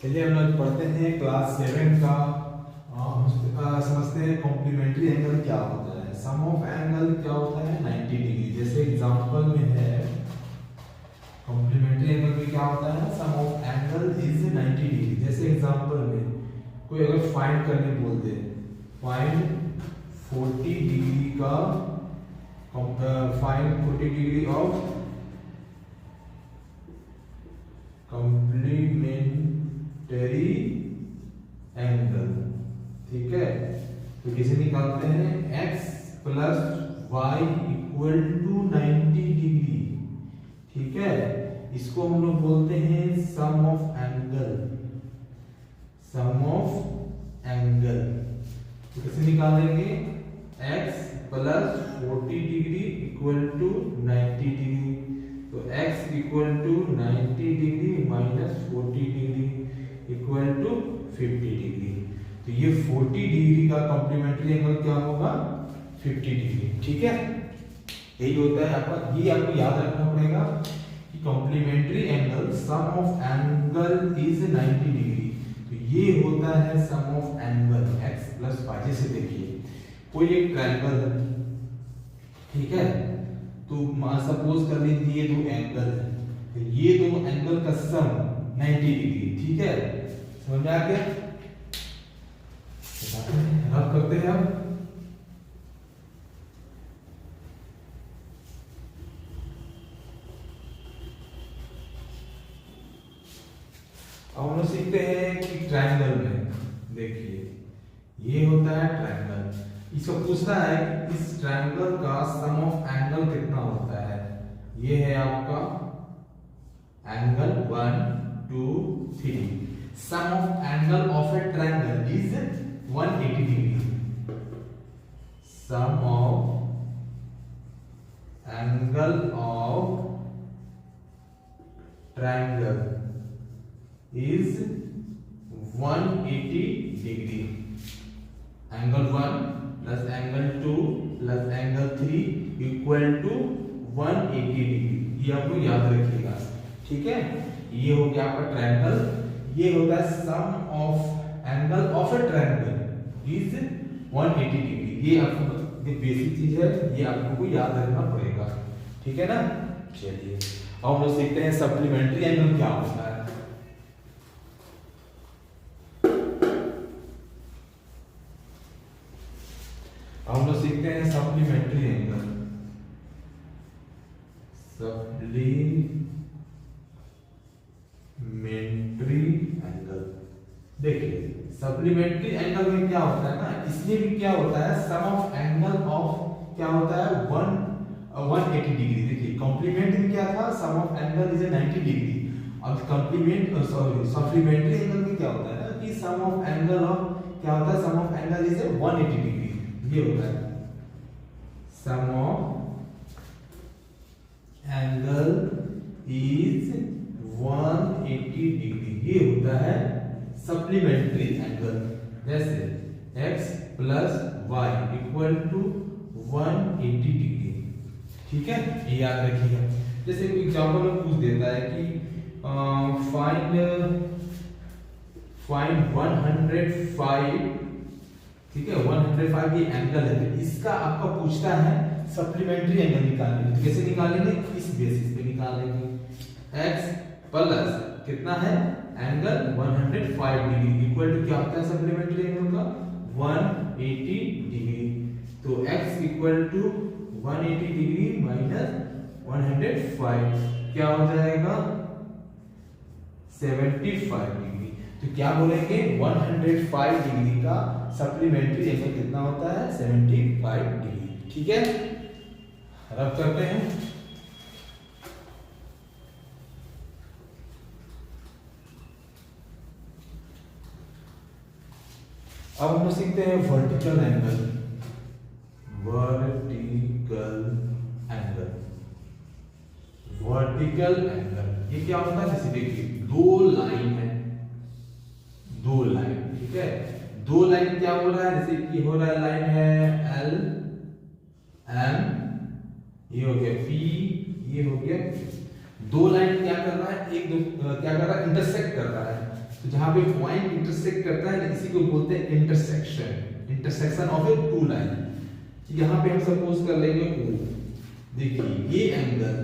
चलिए हम लोग पढ़ते हैं क्लास 7 का। समझते हैं कॉम्प्लीमेंट्री एंगल क्या होता है। सम ऑफ एंगल क्या होता है 90 डिग्री। जैसे एग्जांपल में है कॉम्प्लीमेंट्री एंगल में क्या होता है sum of angle is 90 degree. जैसे एग्जांपल में कोई अगर फाइंड करने बोल दे, फाइंड 40 डिग्री का find 40 degree of complementary angle, ठीक है। तो कैसे निकालते हैं x plus Y equal to 90 degree, ठीक है। इसको हम लोग बोलते हैं sum of angle, sum of angle. तो कैसे निकालेंगे x plus 40 degree equal to 90 degree. तो x equal to 90 degree minus 40 degree equal to 50 degree. तो ये 40 डिग्री का कॉम्प्लीमेंट्री एंगल क्या होगा 50 डिग्री, ठीक है। यही होता है आपका, ये आपको याद रखना पड़ेगा कि complementary angle sum of angle is 90 degree. तो ये होता है sum of angle x plus y। जैसे देखिए कोई एक ट्रायंगल है, ठीक है। तो सपोज कर लीजिए ये दो एंगल है, तो ये दो एंगल का सम 90 डिग्री, ठीक है। समझ में आ गया? रब करते हैं अब। अब हम लोग सीखते हैं कि ट्रायंगल में देखिए ये होता है ट्रायंगल। इसको पूछता है कि इस ट्रायंगल का सम ऑफ एंगल कितना होता है। ये है आपका angle 1 2 3। Sum of angle of a triangle is 180 degree. Sum of angle of triangle is 180 degree. Angle 1 plus angle 2 plus angle 3 equal to 180 degree. ये आपको याद रखिएगा, ठीक है। ये हो गया आपका ट्रायंगल। ये होता है sum of angle of a triangle is 180 degree. ये आपको ये बेसिक चीज है, ये आपको याद रखना पड़ेगा, ठीक है ना। चलिए अब हम लोग सीखते हैं सप्लीमेंट्री एंगल क्या होता है। हम लोग सीखते हैं सप्लीमेंट्री एंगल। सप्लीमेंट्री एंगल देखिए सप्लीमेंट्री एंगल में क्या होता है ना, इसमें भी क्या होता है सम ऑफ एंगल ऑफ क्या होता है 180 डिग्री। देखिए कॉम्प्लीमेंट में क्या था सम ऑफ एंगल इज 90 डिग्री। अब सप्लीमेंट्री एंगल में क्या होता है ना कि सम ऑफ एंगल ऑफ क्या होता है sum of angle is 180 degree. ये होता है sum of angle is 180 degree. ये होता है सप्लीमेंट्री एंगल। जैसे x plus Y equal to 180 degree, ठीक है। ये याद रखिएगा। जैसे एग्जांपल में पूछ देता है कि फाइंड 105, ठीक है। 105 ये एंगल है, तो इसका आपका पूछता है सप्लीमेंट्री एंगल निकालने। तो कैसे निकालेंगे इस बेसिस पे निकालेंगे। x प्लस कितना है एंगल 105 डिग्री इक्वल टू क्या होता है सप्लीमेंट्री एंगल का 180 डिग्री। तो x equal to 180 degree minus 105 क्या हो जाएगा 75 डिग्री। तो क्या बोलेंगे 105 डिग्री का सप्लीमेंट्री एंगल कितना होता है 75 डिग्री, ठीक है। रब करते हैं। अब हम सीखते हैं vertical angle. Vertical angle, vertical angle ये क्या होता है। जैसे देखिए दो लाइन है, दो लाइन, ठीक है। दो लाइन क्या हो रहा है, जैसे कि हो रहा है लाइन है L M, ये हो गया P, ये हो गया P। दो लाइन क्या कर रहा है, एक दो क्या कर रहा है इंटरसेक्ट कर रहा है। तो जहां पे पॉइंट इंटरसेक्ट करता है इसी को बोलते हैं intersection, intersection of a two line. यहाँ पे हम सपोज कर लेंगे O, देखिए ये एंगल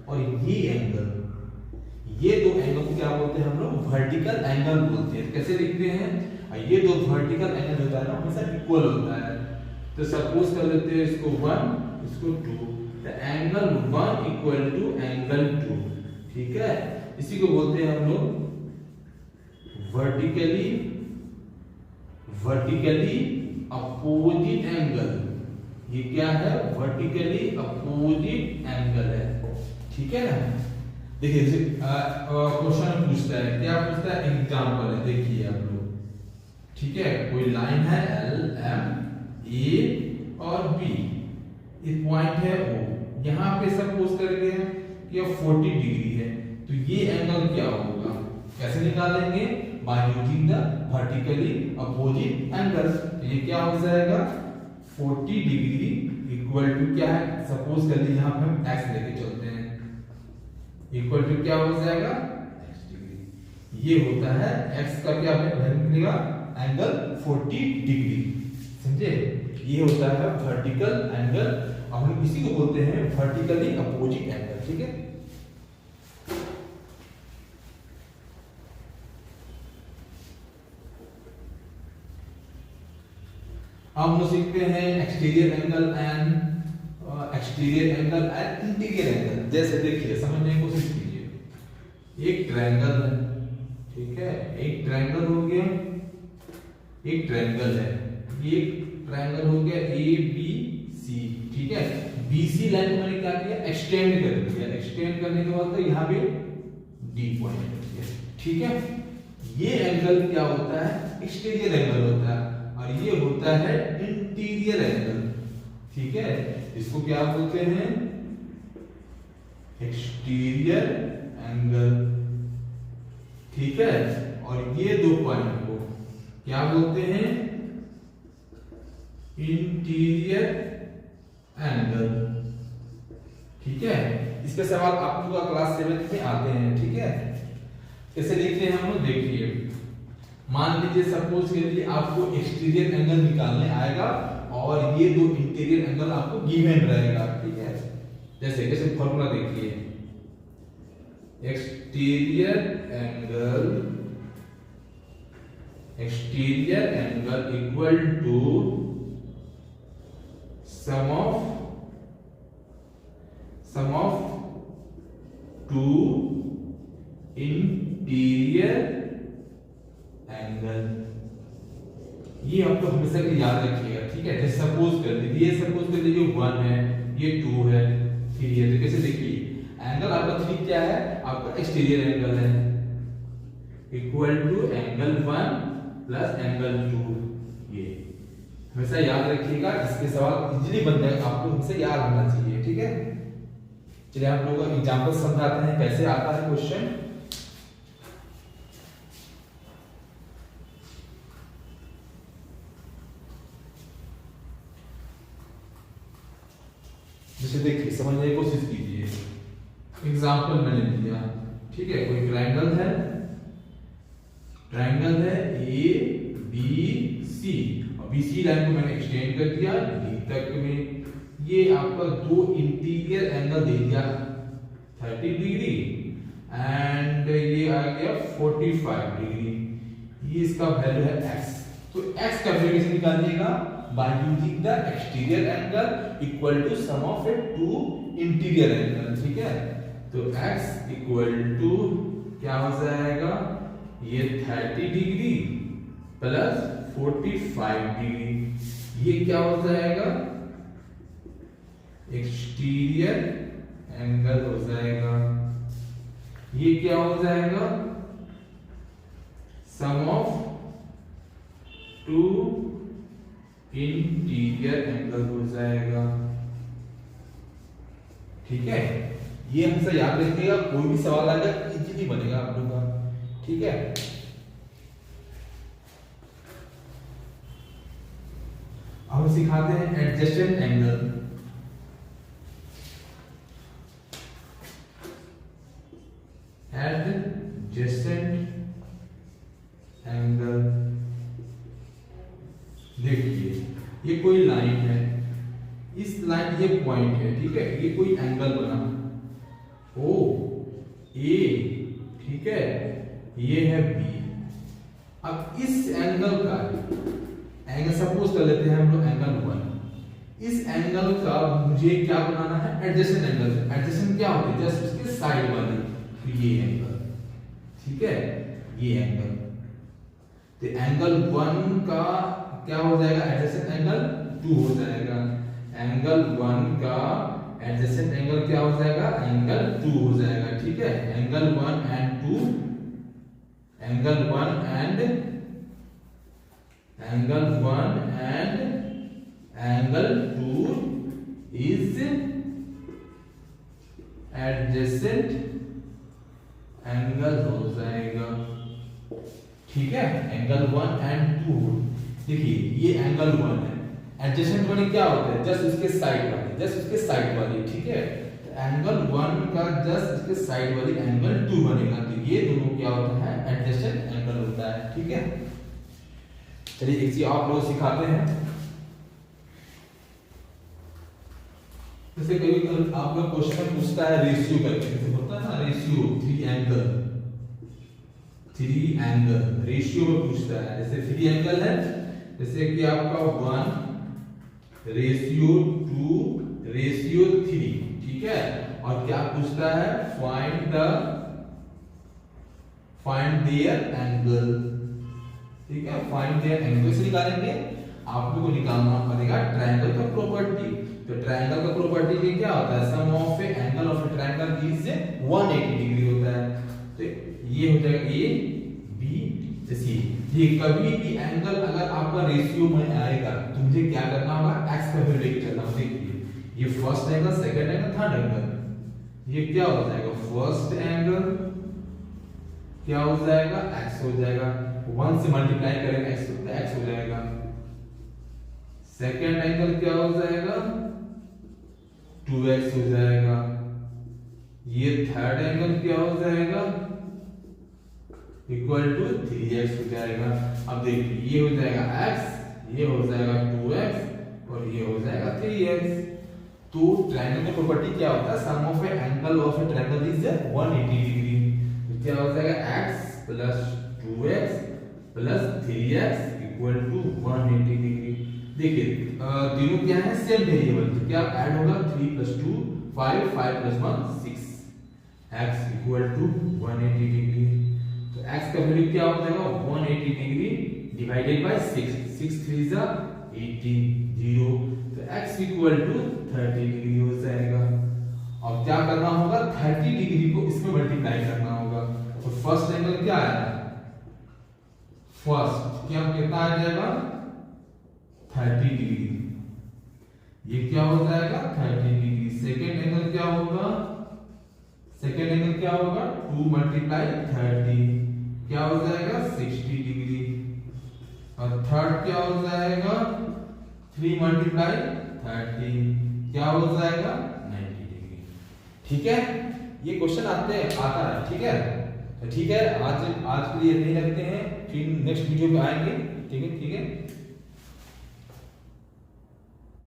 और ये एंगल, ये दो एंगल को क्या बोलते हैं हम लोग? वर्टिकल एंगल बोलते हैं। कैसे लिखते हैं? ये दो वर्टिकल एंगल होता है ना, हमेशा इक्वल होता है। तो सपोज कर लेते हैं इसको 1, इसको 2, तो एंगल 1 इक्वल टू एंगल 2, ठीक है। इसी को बोलते हैं हम लोग वर्टिकली अपोजिट एंगल। ये क्या है? वर्टिकली अपोजिट एंगल है, ठीक है ना। देखिए क्वेश्चन पूछता है, क्या पूछता है? एग्जांपल है, देखिए आप लोग, ठीक है। कोई लाइन है L M A और B, एक पॉइंट है O, यहाँ पे सपोज करके कि 40 डिग्री है, तो ये एंगल क्या होगा? कैसे निकालेंगे? Bye using the vertically opposite angle. तो ये क्या हो जाएगा? 40 डिग्री इक्वल टू क्या है? सपोज कर लीजिए यहाँ पे हम x लेके चलते हैं, इक्वल टू क्या हो जाएगा? x degree. ये होता है x का क्या वैल्यू निकलेगा? एंगल 40 डिग्री, समझे? ये होता है वर्टिकल एंगल, अब हम इसी को बोलते हैं वर्टिकली अपोजिट एंगल, ठीक है। अब हम सीखते हैं exterior angle and interior angle. जैसे देखिए, समझने की कोशिश कीजिए, एक ट्रायंगल है, ठीक है, एक ट्रायंगल हो गया, एक ट्रायंगल है, ये ट्रायंगल हो गया ABC, ठीक है। BC लाइन को मैंने क्या किया? एक्सटेंड कर दिया, एक्सटेंड करने के बाद यहाँ पे D पॉइंट कर दिया, ठीक है। ये एंगल क्या होता है? एक्सटीरियर एंगल होता है, और ये होता है इंटीरियर एंगल, ठीक है। इसको क्या बोलते हैं? एक्सटीरियर एंगल, ठीक है। और ये दो पॉइंट को क्या बोलते हैं? इंटीरियर एंगल, ठीक है। इसके सवाल आप लोगों का क्लास 7 में आते हैं, ठीक है। कैसे लिखते हैं हम लोग? देखिए, मान लीजिए सपोज के लिए आपको एक्सटीरियर एंगल निकालने आएगा और ये दो इंटीरियर एंगल आपको गिवन रहेगा, ठीक है। जैसे कैसे फॉर्मूला देखिए, exterior angle equal to sum of two interior angle. ये आपको हमेशा के याद रखिएगा, ठीक है। जैसे सपोज कर लीजिए, ये सपोज कर लीजिए 1 है, ये 2 है, 3 है, तो कैसे देखिए एंगल आपका 3 क्या है? आपका एक्सटीरियर एंगल है, equal to angle 1 plus angle 2। ये हमेशा याद रखिएगा, इसके सवाल इजीली बन जाएगा, आपको हमेशा याद होना चाहिए, ठीक है। चलिए आप लोगों को एग्जांपल समझाते हैं कैसे आता है क्वेश्चन। जैसे देखिए, समझने की कोशिश कीजिए। एग्जाम्पल मैंने दिया, ठीक है। कोई ट्रायंगल है ABC, और BC लाइन को मैंने एक्सटेंड कर दिया D तक में। ये आपका दो इंटीरियर एंगल दे दिया 30 डिग्री एंड ये आ गया 45 डिग्री। ये इसका वैल्यू है x। तो x का वैल्यू कैसे निकालिएगा? By using the exterior angle equal to sum of a two interior angle, ठीक है। तो x इक्वल टू क्या हो जाएगा? ये 30 डिग्री प्लस 45 डिग्री, ये क्या हो जाएगा? एक्सटीरियर एंगल हो जाएगा। ये क्या हो जाएगा? सम ऑफ टू इंटीरियर एंगल हो जाएगा, ठीक है। ये हमसे याद रखिएगा, कोई भी सवाल आएगा इजीली बनेगा आप लोग का, ठीक है। अब हम सिखाते हैं एडजेसेंट एंगल। एडजेसेंट ये कोई लाइन है, इस लाइन ये पॉइंट है, ठीक है, ये कोई एंगल बना ओ ए, ठीक है, ये है बी। अब इस एंगल का एंगल सपोज कर लेते हैं हम लोग एंगल 1, इस एंगल का मुझे क्या बनाना है, एडजेसेंट एंगल। एडजेसेंट क्या होते हैं, जस्ट उसके साइड वाले, तो ये एंगल, ठीक है, ये एंगल। तो एंगल 1 का क्या हो जाएगा, एडजेसेंट एंगल 2 हो जाएगा। एंगल 1 का एडजेसेंट एंगल क्या हो जाएगा, एंगल 2 हो जाएगा, ठीक है। Angle 1 and 2, angle 1 and angle 2 is adjacent angle हो जाएगा, ठीक है। एंगल 1 एंड 2, देखिए ये एंगल 1 है, एडजेसेंट वाले क्या होते हैं, जस्ट उसके साइड वाले, जस्ट उसके साइड वाले, ठीक है। तो एंगल 1 का जस्ट उसके साइड वाली एंगल 2 बनेगा, तो ये दोनों क्या होता है, एडजेसेंट एंगल होता है, ठीक है। चलिए एक चीज आप लोग सिखाते हैं, जैसे कभी आपका क्वेश्चन पूछता है रेशियो करके, जैसे होता है ना रेशियो, 3 एंगल रेशियो में पूछता है। जैसे 3 एंगल है, जैसे कि आपका 1 रेशियो 2 रेशियो 3, ठीक है। और क्या पूछता है, फाइंड देयर एंगल, ठीक है, फाइंड देयर एंगल से निकालेंगे। आप लोगों को निकालना पड़ेगा ट्रायंगल का प्रॉपर्टी। तो ट्रायंगल का प्रॉपर्टी ये क्या होता है, sum of angle of a triangle is 180 degree होता है। तो ये हो जाएगा ए बी सी। ये कभी भी एंगल अगर आपका रेशियो में आएगा तो मुझे क्या करना होगा, एक्स का वैल्यू लेके चलना होगा। देखिए ये first angle, second angle, third angle, ये क्या हो जाएगा, फर्स्ट एंगल क्या हो जाएगा, एक्स हो जाएगा। 1 से मल्टीप्लाई करेंगे एक्स तो एक्स हो जाएगा। सेकंड एंगल क्या हो जाएगा, 2x हो जाएगा। ये थर्ड एंगल क्या हो जाएगा, इक्वल टू 3x हो जाएगा। अब देखिए ये हो जाएगा x, ये हो जाएगा 2x और ये हो जाएगा 3x। तो ट्रायंगल का प्रॉपर्टी क्या होता है, sum of angle of a triangle is 180 degree. तो क्या हो जाएगा, x plus 2x plus 3x equal to 180 degree. देखिए तीनों क्या है, सेम वेरिएबल, तो क्या ऐड होगा, 3 + 2 5, 5 + 1 6, x इक्वल टू 180 डिग्री। तो x का वैल्यू क्या हो जाएगा, 180 डिग्री डिवाइडेड बाय 6, 6 3 = 18 0। तो x इक्वल टू 30 डिग्री हो जाएगा। अब क्या करना होगा, 30 डिग्री को इसमें मल्टीप्लाई करना होगा। तो फर्स्ट एंगल क्या आया, फर्स्ट क्या कितना आ जाएगा, 30 डिग्री, ये क्या हो जाएगा 30 डिग्री। सेकेंड एंगल क्या होगा, सेकेंड एंगल क्या होगा, 2 × 30 क्या हो जाएगा 60 डिग्री। और थर्ड क्या हो जाएगा, 3 × 30 क्या हो जाएगा 90 डिग्री। ठीक है, ये क्वेश्चन आता है, ठीक है। तो ठीक है, आज के लिए नहीं रखते हैं, फिर नेक्स्ट वीडियो में आएंगे। ठीक है, ठीक है।